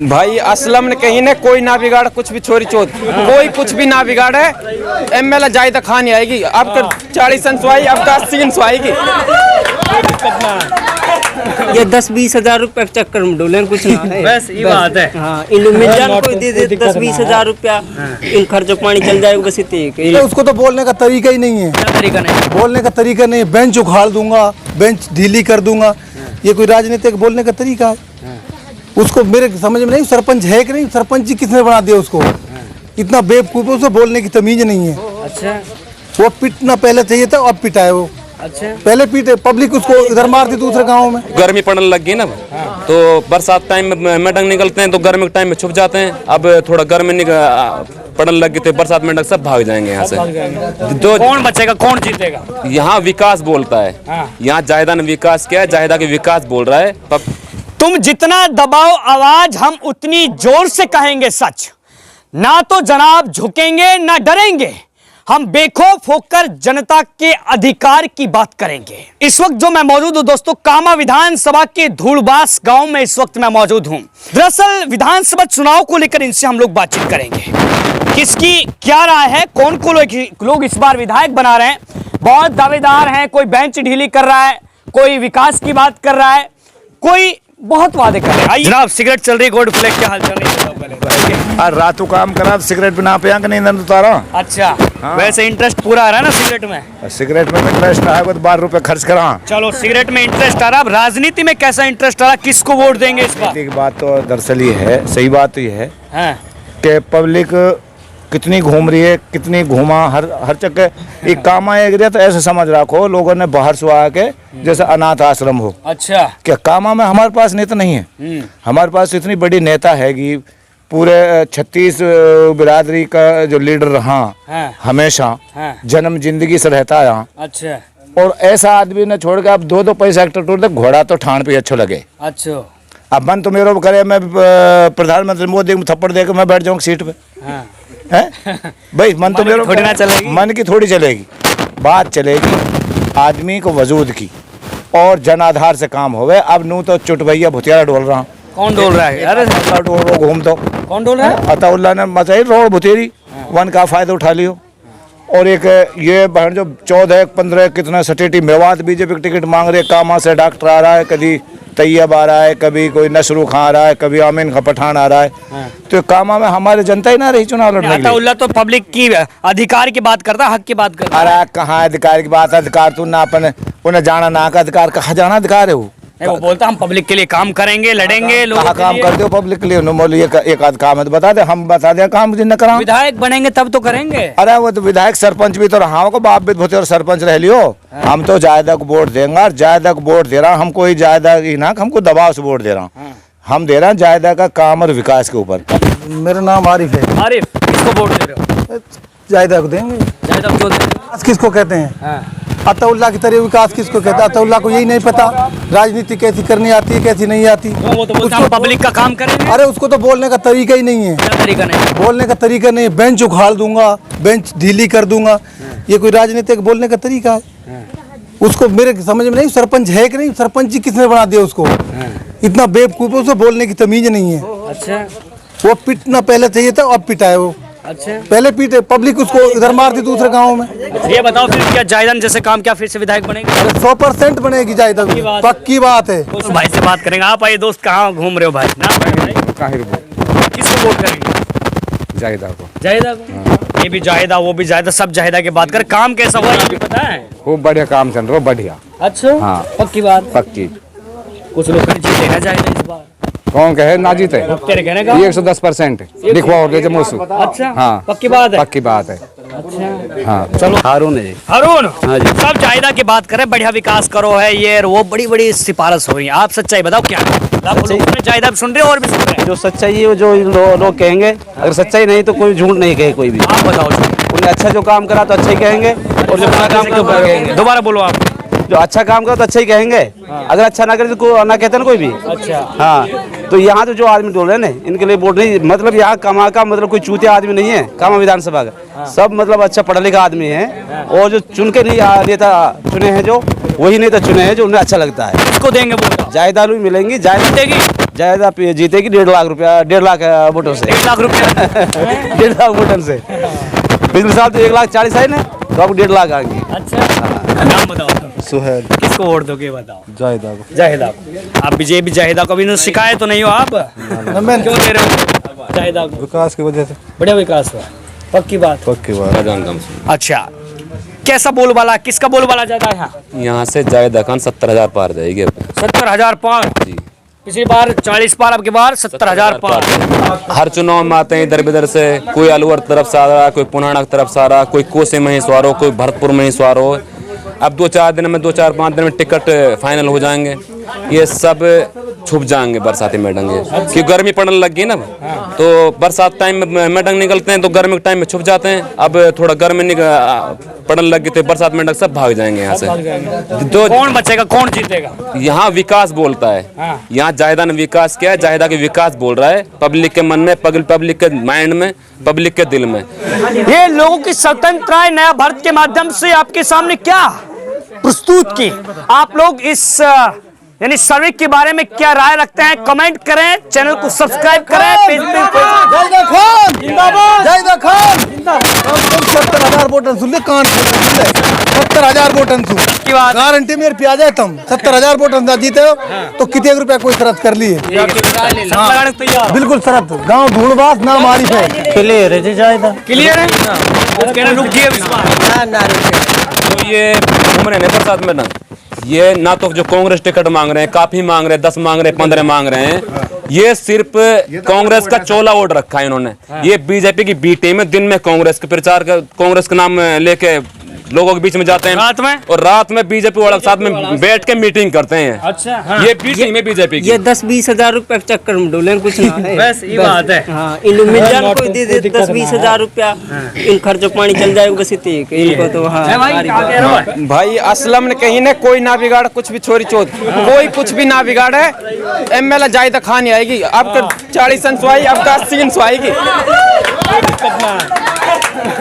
भाई असलम ने कहीं ने कोई ना बिगाड़, कुछ भी छोरी चोट कोई कुछ भी ना बिगाड़े। ML जायदा खान आएगी, अब 40 संसवाई, अब 80 संसवाएगी। ये 10-20 हजार रुपए के चक्कर में डोले कुछ ना है। बस ये बात है। हाँ, इन मिल जाए कोई दे दे 10-20 हजार रुपया, इन खर्चों पानी चल जाएगा बस इतने। उसको तो बोलने का तरीका ही नहीं है। क्या तरीका नहीं? बोलने का तरीका नहीं, बेंच उखाड़ दूंगा, बेंच ढीली कर दूंगा, ये कोई राजनीतिक बोलने का तरीका है? उसको मेरे समझ में नहीं, सरपंच है कि नहीं, सरपंच जी किसने बना दिया उसको? इतना बेवकूफ है, उसे बोलने की तमीज नहीं है। अच्छा, वो पिटना पहले चाहिए था, अब पिटा है वो। अच्छा, पहले पीटे, पब्लिक उसको इधर मारती दूसरे गाँव में। गर्मी पड़ने लग गई ना, तो बरसात टाइम में मेंढक निकलते हैं तो गर्मी के टाइम में छुप जाते हैं। अब थोड़ा गर्मी पड़ने लग गई तो बरसात मेंढक सब भाग जाएंगे यहाँ से। तो कौन बचेगा, कौन जीतेगा? यहाँ विकास बोलता है, यहाँ जायदा ने विकास किया है, जायदा के विकास बोल रहा है। तुम जितना दबाओ आवाज, हम उतनी जोर से कहेंगे सच। ना तो जनाब झुकेंगे ना डरेंगे, हम बेखौफ होकर जनता के अधिकार की बात करेंगे। इस वक्त जो मैं मौजूद हूं दोस्तों, कामा विधानसभा के धूलबास गांव में इस वक्त मैं मौजूद हूं। दरअसल विधानसभा चुनाव को लेकर इनसे हम लोग बातचीत करेंगे। किसकी क्या राय है, कौन को लोग इस बार विधायक बना रहे हैं। बहुत दावेदार हैं, कोई बेंच ढीली कर रहा है, कोई विकास की बात कर रहा है, कोई बहुत वादे कर रहे हैं। जनाब सिगरेट चल रही है, गोल्ड फ्लैग, क्या हाल चल रही है? रातों काम करा, सिगरेट बिना पिया कि नहीं उतारा। अच्छा, हाँ। वैसे इंटरेस्ट पूरा आ रहा है ना सिगरेट में? सिगरेट में इंटरेस्ट है, 12 रुपए खर्च करा। चलो, सिगरेट में इंटरेस्ट आ रहा, अब राजनीति में कैसा इंटरेस्ट आ रहा, किसको वोट देंगे इस बार? एक बात तो दरअसल ये है, सही बात तो ये है हाँ। कि पब्लिक कितनी घूम रही है, कितनी घूमा, हर चक्कर एक काम आएगा तो ऐसे समझ रखो लोगों ने बाहर से आके जैसे अनाथ आश्रम हो। अच्छा, क्या कामा में हमारे पास नेता नहीं है? हमारे पास इतनी बड़ी नेता है कि पूरे 36 बिरादरी का जो लीडर रहा, हमेशा जन्म जिंदगी से रहता है यहाँ। अच्छा, और ऐसा आदमी ने छोड़ के अब 2-2 पैसा एक्टर टूट दे, घोड़ा तो ठाण पे अच्छो लगे। अच्छा, अब मन तो मेरा करे, मैं प्रधानमंत्री मोदी को थप्पड़ देकर मैं बैठ जाऊंगा सीट पे। है भाई, मन तो मेरा थोड़ी ना चलेगी, मन की थोड़ी चलेगी। बात चलेगी आदमी को वजूद की और जन आधार से काम होवे। अब नू तो चुट भैया भुतियारा डोल रहा। कौन डोल रहा है? अरे डोल रहा घूम तो कौन डोल रहा है? अताउल्ला ने मचाई रोड भुतेरी, वन का फायदा उठा लियो। और एक ये बहन जो 14-15 कितना सटेटी मेवात बीजेपी की टिकट मांग रहे, कामा से डॉक्टर आ रहा है, कभी तैयब आ रहा है, कभी कोई नसरू खां आ रहा है, कभी आमीन का पठान आ रहा है। तो कामा में हमारे जनता ही ना रही चुनाव लड़ने के लिए। अताउल्ला तो पब्लिक की अधिकार की बात करता, हक की बात करता। अरे कहाँ अधिकार की बात, अधिकार तू ना अपन उन्हें जाना ना का अधिकार, कहाँ जाना अधिकार है वो बोलता हम पब्लिक के लिए काम करेंगे, लड़ेंगे। कहाँ काम कर दो पब्लिक के लिए? एक आध काम है तो बता दे, हम बता दे काम जिन करा। विधायक बनेंगे तब तो करेंगे। अरे वो तो विधायक सरपंच भी तो रहा होगा, बाप भी भूते और सरपंच रह लियो। हम तो जायदा को वोट देंगे, जायदा को वोट दे रहा। हम कोई जायदा ही ना हमको दबाव से वोट दे रहा, हम दे रहे हैं जायदा का काम और विकास के ऊपर। मेरा नाम आरिफ है। आरिफ, किसको वोट दे रहे हो? जायदा को देंगे। जायदा क्यों देंगे? किसको कहते हैं? अताउल्ला की तरह विकास किसको कहता है? अताउल्ला को यही नहीं पता राजनीति कैसी करनी आती है, कैसी नहीं आती। वो तो बोलता है पब्लिक का काम करेंगे। अरे उसको तो बोलने का तरीका ही नहीं है। क्या तरीका नहीं? बोलने का तरीका नहीं, बेंच उखाड़ दूंगा, बेंच ढीली कर दूंगा, ये कोई राजनीतिक बोलने का तरीका है? उसको मेरे समझ में नहीं, सरपंच है कि नहीं, सरपंच जी किसने बना दिया उसको? इतना बेवकूफ है, उसे बोलने की तमीज नहीं है। अच्छा, वो पिटना पहले चाहिए था, अब पिटा है वो। अच्छा, पहले पीटे, पब्लिक उसको इधर मारती दूसरे गाँव में। ये बताओ फिर क्या जायदा जैसे काम क्या फिर से विधायक बनेंगे? 100% बनेगी जायदा, पक्की बात है। तो भाई से बात करेंगे। आप आइए दोस्त, कहाँ घूम रहे हो भाई? ना किसको वोट करेंगे? जायदा को। जायदा को? ये भी जायदा, वो भी जायदा, सब जायदा की बात कर। काम कैसा हुआ ये भी पता है? खूब बढ़िया काम चल रहा, बढ़िया। अच्छा, हाँ, पक्की बात, पक्की। कुछ लोग जीते ना जायदा इस बार। कौन कहे ना जीते? तेरे कहने का 110% लिखवाओ ले जमोसू। अच्छा, हाँ, पक्की बात है। पक्की बात है। अच्छा, हाँ, चलो। हारून है जी। हारून, हाँ जी। सब जायदा की बात करें, बढ़िया विकास करो है, ये वो बड़ी बड़ी सिफारिश हो रही है। आप सच्चाई बताओ क्या है? जायदा सुन रहे हो और भी सुन रहे हैं। जो सच्चाई है जो लोग कहेंगे, अगर सच्चाई नहीं तो कोई झूठ नहीं कहे कोई भी। आप बताओ, उन्हें अच्छा जो काम करा तो अच्छा ही कहेंगे, और जो बुरा काम करा बुरा कहेंगे। दोबारा बोलो आप। जो अच्छा काम करा तो अच्छा ही कहेंगे, अगर अच्छा ना करे तो ना कहते ना कोई भी। अच्छा, हाँ, तो यहाँ तो जो आदमी डोल रहे हैं ना, इनके लिए वोट नहीं, मतलब यहाँ कमा का मतलब कोई चूतिया आदमी नहीं है कामा विधानसभा का, सब मतलब अच्छा पढ़ा लिखा आदमी है, और जो चुन के नहीं नेता चुने हैं, जो वही नेता चुने हैं जो उन्हें अच्छा लगता है। किसको देंगे वोट? जायदाद भी मिलेंगी, जायदाद जीतेगी 1.5 लाख रुपया, 1.5 लाख वोटों से। 1 लाख रुपया 1.5 लाख वोटों से। पिछले साल तो 1,40,000 आई ना, तो अब 1.5 लाख आएंगी। अच्छा, नाम बताओ। सुहेल। किसको वोट दोगे बताओ? जायदा को। जाहिदा को। आप बीजेपी जाहिदा को भी शिकायत तो नहीं हो आप? मैं क्यों दे रहे हो जाहिदा को? विकास की वजह से। बढ़िया विकास हुआ, पक्की बात। अच्छा, कैसा बोलबाला, किसका बोलबाला ज्यादा है यहाँ? यहाँ से जायदा खान 70,000 पार जाएगी। 70,000 पार? जी। पिछली बार 40 पार, अब की बार 70,000 पार। हर चुनाव में आते हैं इधर बिधर से, कोई अलवर तरफ से आ रहा है, कोई पुराना की तरफ से आ रहा है, कोई कोसे में ही सवार हो, कोई भरतपुर में ही सवार हो। अब 2-4 दिन में, 2-4-5 दिन में टिकट फाइनल हो जाएंगे, ये सब छुप जाएंगे बरसाती मेडंगे, क्योंकि गर्मी पड़ने लग गई ना, तो बरसात टाइम में मेडंग निकलते हैं तो गर्मी के टाइम में छुप जाते हैं। अब थोड़ा गर्मी पड़ने लग गई तो बरसात मेडंग सब भाग जाएंगे यहाँ से। तो कौन बचेगा, कौन जीतेगा? यहाँ विकास बोलता है, यहाँ जायदा ने विकास किया है, जायदा के विकास बोल रहा है, पब्लिक के मन में, पब्लिक के माइंड में, पब्लिक के दिल में। ये लोगों की स्वतंत्रता नया भारत के माध्यम से आपके सामने क्या प्रस्तुत की। आप लोग इस यानी सर्वे के बारे में क्या राय रखते हैं, कमेंट करें, चैनल को सब्सक्राइब करें। जायदा खान जिंदाबाद, जायदा खान जिंदाबाद। 70,000 वोटन सुन ले, कान 70,000 वोटन सुन की बात गारंटी मेरे पे आ जाए तुम 70,000 वोटन ना जीते हो तो कितने रुपया कोई शरत कर लिए। बिल्कुल शरत, गाँव ढूंढवास ना मारी है। क्लियर है जायदा, क्लियर है। तो ये घूम रहे हैं बरसात में ना, ये ना तो जो कांग्रेस टिकट मांग रहे हैं, काफी मांग रहे हैं, 10 मांग रहे हैं, 15 मांग रहे हैं, ये सिर्फ कांग्रेस का चोला वोट रखा है इन्होंने। ये बीजेपी की बी टीम है, दिन में कांग्रेस के प्रचार का, कांग्रेस का नाम लेके लोगों के बीच में जाते हैं, रात में, और रात में बीजेपी वाले साथ में बैठ के मीटिंग करते हैं। अच्छा, हाँ। ये बी टीम है बीजेपी की। ये 10-20 हजार रुपया के चक्कर में डोले कुछ ना है। बस ये बात है। हाँ, इन मिल जाए कोई दे दे 10-20 हजार रुपया, इन खर्चो पानी चल जाएगा बस इतने इनको तो। हाँ भाई असलम ने कहीं ने कोई ना बिगाड़, कुछ भी छोरी चोट, कोई कुछ भी ना बिगाड़े। MLA जायदा खान आएगी, अब 40 आएगी, अब 80 आएगी।